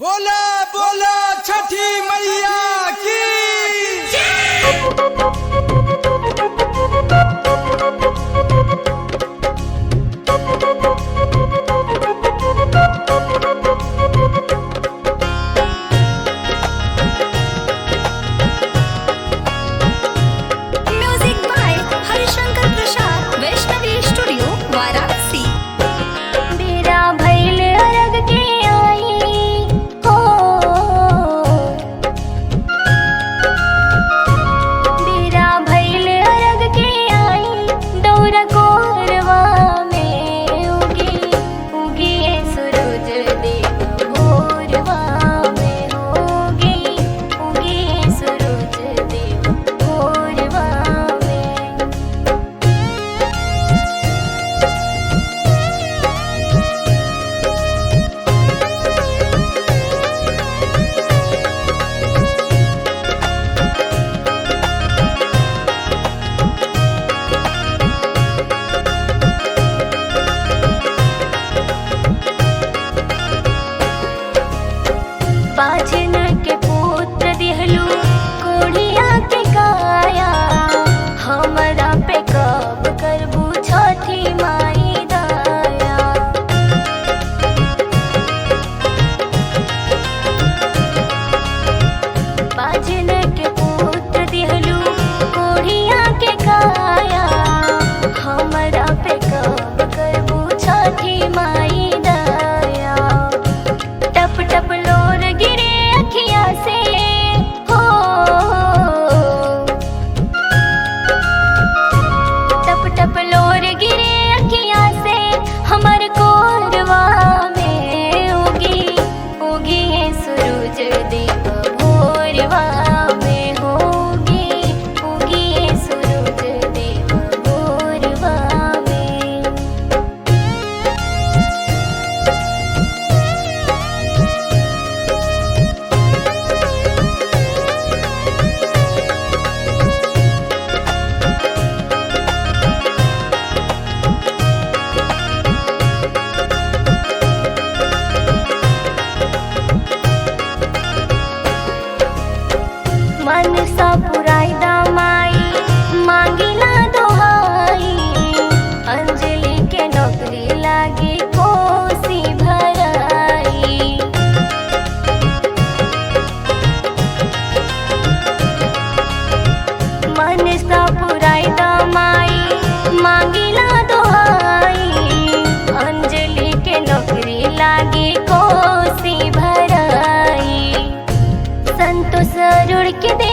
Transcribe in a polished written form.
बोला बोला छठी मैया की music by Harishankar Prasad, Vaishnavi studio, Varanasi. बेरा भइल अरग के आई हो, बेरा भइल अरग के आई, दौरा कोरवा में उगी उगी सूरज देव भोरवा में होगी उगी सूरज देव भोरवा में। बाजन के पुत्र दिहलू कोढ़िया के काया, हमरा पे कब करबू छठी माई दया। बाजन के पुत्र दिहलू कोढ़िया के काया, हमरा पे कब करबू छठी माई दया। टप टप लोर गिरे अखिया से हो, टप टप लोर गिरे अखिया से, हमर कोरवा में उगी उगी सूरज देव भोरवा में होगी उगी सूरज देव भोरवा में। मन सा पुराई दामाई मांगिला दोहाई, अंजलि के नौकरी लागी कोसी भराई। मन सा पुराई दामाई मांगिला दोहाई, अंजलि के नौकरी लागी कोसी भराई। संतोष रुड़ के दे